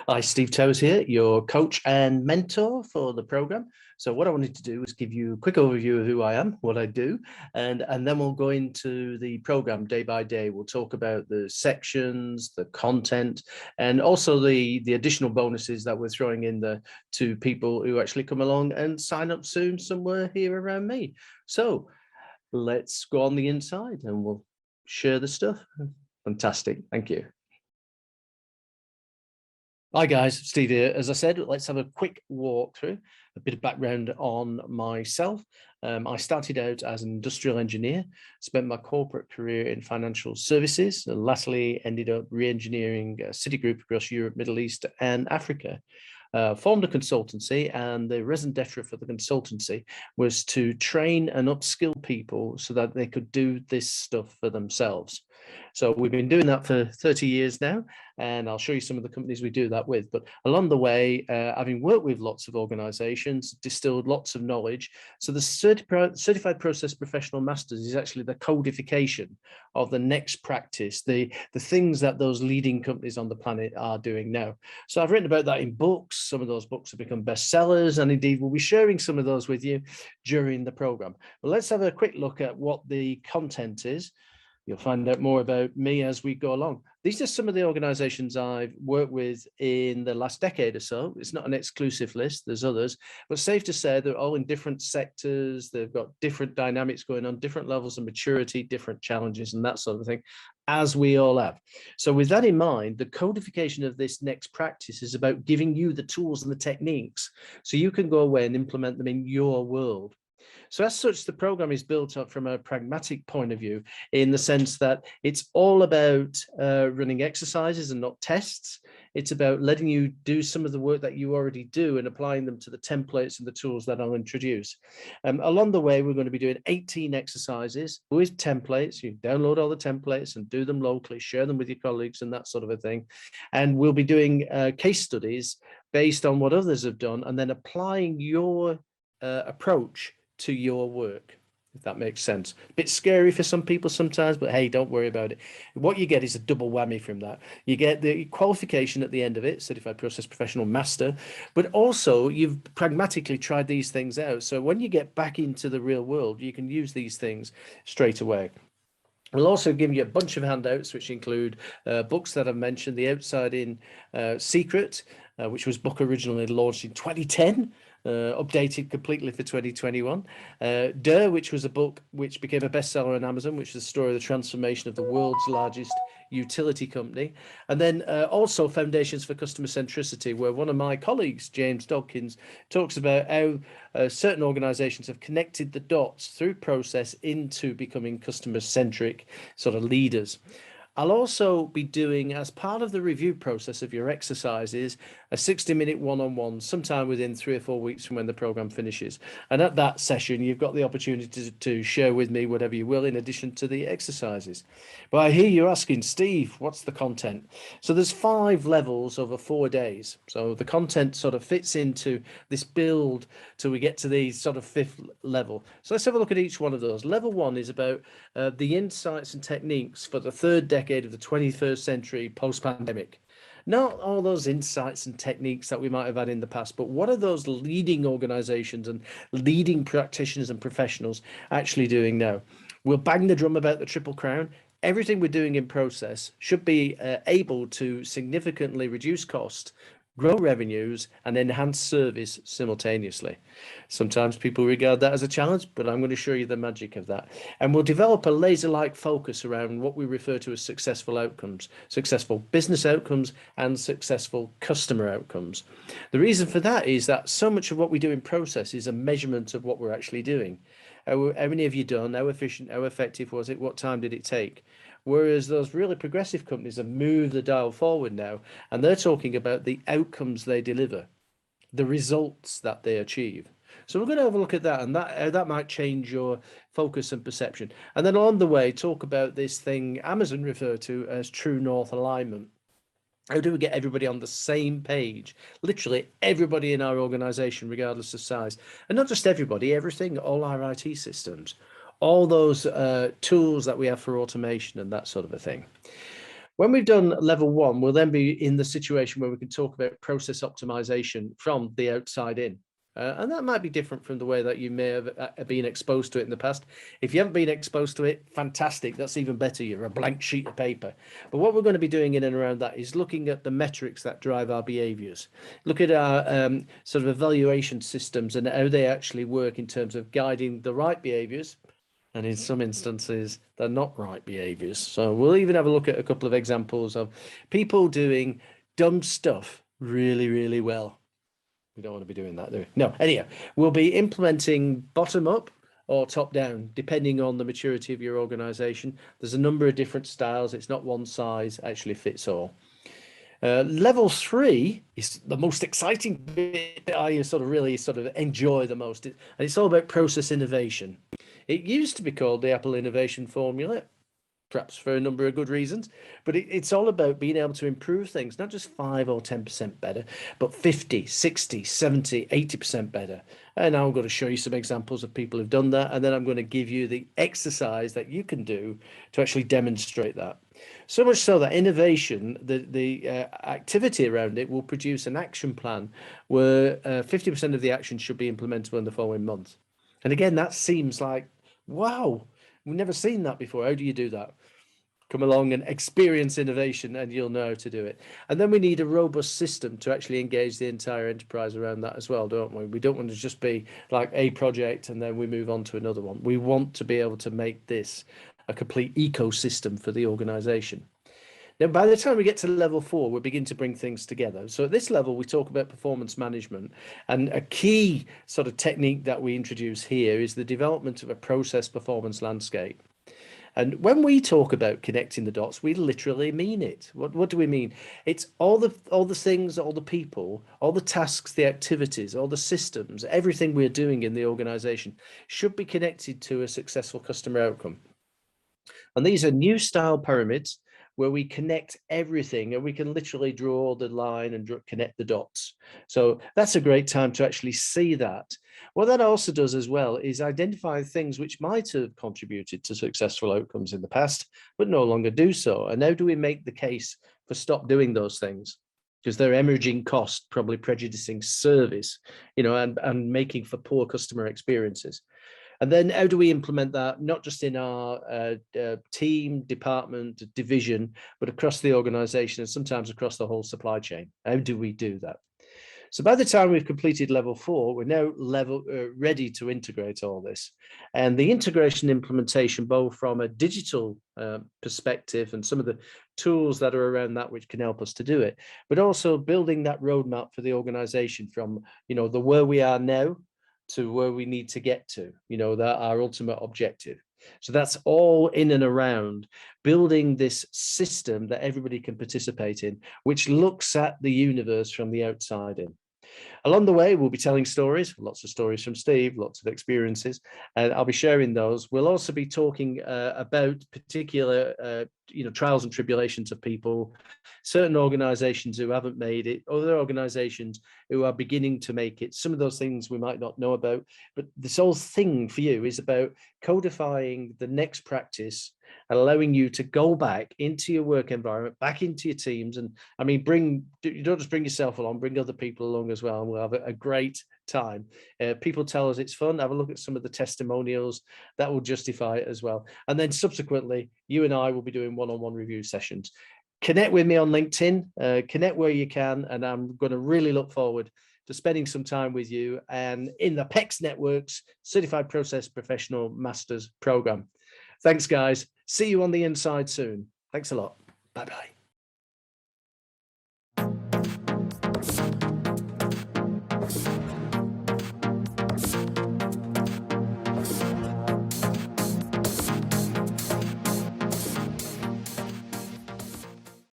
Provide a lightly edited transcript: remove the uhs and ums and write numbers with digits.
Hi, Steve Towers here, your coach and mentor for the program. So what I wanted to do is give you a quick overview of who I am, what I do, and then we'll go into the program day by day. We'll talk about the sections, the content, and also the additional bonuses that we're throwing in there to people who actually come along and sign up soon somewhere here around me. So let's go on the inside and we'll share the stuff. Fantastic. Thank you. Hi guys, Steve here. As I said, let's have a quick walkthrough, a bit of background on myself. I started out as an industrial engineer, spent my corporate career in financial services, and lastly ended up re-engineering Citigroup across Europe, Middle East and Africa. Formed a consultancy, and the raison d'etre for the consultancy was to train and upskill people so that they could do this stuff for themselves. So we've been doing that for 30 years now, and I'll show you some of the companies we do that with. But along the way, having worked with lots of organizations, distilled lots of knowledge. So the Certified Process Professional Masters is actually the codification of the next practice, the things that those leading companies on the planet are doing now. So I've written about that in books. Some of those books have become bestsellers, and indeed we'll be sharing some of those with you during the program. But let's have a quick look at what the content is. You'll find out more about me as we go along. These are some of the organizations I've worked with in the last decade or so. It's not an exclusive list, there's others, but safe to say they're all in different sectors. They've got different dynamics going on, different levels of maturity, different challenges and that sort of thing, as we all have. So with that in mind, the codification of this next practice is about giving you the tools and the techniques so you can go away and implement them in your world. So as such, the program is built up from a pragmatic point of view in the sense that it's all about running exercises and not tests. It's about letting you do some of the work that you already do and applying them to the templates and the tools that I'll introduce. Along the way, we're going to be doing 18 exercises with templates. You download all the templates and do them locally, share them with your colleagues and that sort of a thing. And we'll be doing case studies based on what others have done and then applying your approach to your work, if that makes sense. A bit scary for some people sometimes, but hey, don't worry about it. What you get is a double whammy from that. You get the qualification at the end of it, Certified Process Professional Master, but also you've pragmatically tried these things out. So when you get back into the real world, you can use these things straight away. We'll also give you a bunch of handouts, which include books that I've mentioned, The Outside In Secret, which was book originally launched in 2010. Updated completely for 2021. which was a book which became a bestseller on Amazon, which is the story of the transformation of the world's largest utility company. And then also Foundations for Customer Centricity, where one of my colleagues, James Dodkins, talks about how certain organizations have connected the dots through process into becoming customer-centric sort of leaders. I'll also be doing, as part of the review process of your exercises, a 60-minute one-on-one sometime within 3 or 4 weeks from when the program finishes. And at that session, you've got the opportunity to share with me whatever you will in addition to the exercises. But I hear you asking, Steve, what's the content? So there's 5 levels over 4 days. So the content sort of fits into this build till we get to the sort of 5th level. So let's have a look at each one of those. Level 1 is about the insights and techniques for the 3rd decade of the 21st century post-pandemic. Not all those insights and techniques that we might have had in the past, but what are those leading organizations and leading practitioners and professionals actually doing now? We'll bang the drum about the Triple Crown. Everything we're doing in process should be able to significantly reduce cost, grow revenues, and enhance service simultaneously. Sometimes people regard that as a challenge, but I'm going to show you the magic of that. And we'll develop a laser-like focus around what we refer to as successful outcomes, successful business outcomes, and successful customer outcomes. The reason for that is that so much of what we do in process is a measurement of what we're actually doing. How many have you done? How efficient, how effective was it? What time did it take? Whereas those really progressive companies have moved the dial forward now, and they're talking about the outcomes they deliver, the results that they achieve. So we're going to have a look at that, and that might change your focus and perception. And then on the way, talk about this thing Amazon refer to as true north alignment. How do we get everybody on the same page? Literally everybody in our organization, regardless of size. And not just everybody, everything, all our IT systems, all those tools that we have for automation and that sort of a thing. When we've done level 1, we'll then be in the situation where we can talk about process optimization from the outside in. And that might be different from the way that you may have been exposed to it in the past. If you haven't been exposed to it, fantastic. That's even better. You're a blank sheet of paper. But what we're going to be doing in and around that is looking at the metrics that drive our behaviors. Look at our sort of evaluation systems and how they actually work in terms of guiding the right behaviors. And in some instances, they're not right behaviors. So we'll even have a look at a couple of examples of people doing dumb stuff really, really well. We don't want to be doing that, do we? No, anyhow, we'll be implementing bottom up or top down, depending on the maturity of your organization. There's a number of different styles. It's not one size actually fits all. Level 3 is the most exciting bit that I really enjoy the most. And it's all about process innovation. It used to be called the Apple Innovation Formula, perhaps for a number of good reasons, but it's all about being able to improve things, not just 5 or 10% better, but 50, 60, 70, 80% better. And I'm going to show you some examples of people who've done that. And then I'm going to give you the exercise that you can do to actually demonstrate that. So much so that innovation, the activity around it will produce an action plan where 50% of the action should be implementable in the following month. And again, that seems like, wow, we've never seen that before. How do you do that? Come along and experience innovation and you'll know how to do it. And then we need a robust system to actually engage the entire enterprise around that as well, don't we? We don't want to just be like a project and then we move on to another one. We want to be able to make this a complete ecosystem for the organization. Now, by the time we get to level 4, we begin to bring things together. So at this level, we talk about performance management. And a key sort of technique that we introduce here is the development of a process performance landscape. And when we talk about connecting the dots, we literally mean it. What do we mean? It's all the things, all the people, all the tasks, the activities, all the systems, everything we're doing in the organization should be connected to a successful customer outcome. And these are new style pyramids where we connect everything and we can literally draw the line and connect the dots. So that's a great time to actually see that. What that also does as well is identify things which might have contributed to successful outcomes in the past, but no longer do so. And how do we make the case for stop doing those things? Because they're hemorrhaging cost, probably prejudicing service, and making for poor customer experiences. And then how do we implement that, not just in our team, department, division, but across the organization and sometimes across the whole supply chain? How do we do that? So by the time we've completed level 4, we're now ready to integrate all this. And the integration implementation, both from a digital perspective and some of the tools that are around that which can help us to do it, but also building that roadmap for the organization from, the where we are now to where we need to get to, that our ultimate objective. So that's all in and around building this system that everybody can participate in, which looks at the universe from the outside in. Along the way, we'll be telling stories, lots of stories from Steve, lots of experiences, and I'll be sharing those. We'll also be talking about particular, trials and tribulations of people, certain organizations who haven't made it, other organizations who are beginning to make it. Some of those things we might not know about, but this whole thing for you is about codifying the next practice and allowing you to go back into your work environment, back into your teams. And I mean, you don't just bring yourself along, bring other people along as well. And we'll have a great time. People tell us it's fun. Have a look at some of the testimonials that will justify it as well. And then subsequently, you and I will be doing one-on-one review sessions. Connect with me on LinkedIn, connect where you can. And I'm going to really look forward to spending some time with you and in the PEX Network's Certified Process Professional Masters program. Thanks, guys. See you on the inside soon. Thanks a lot. Bye-bye.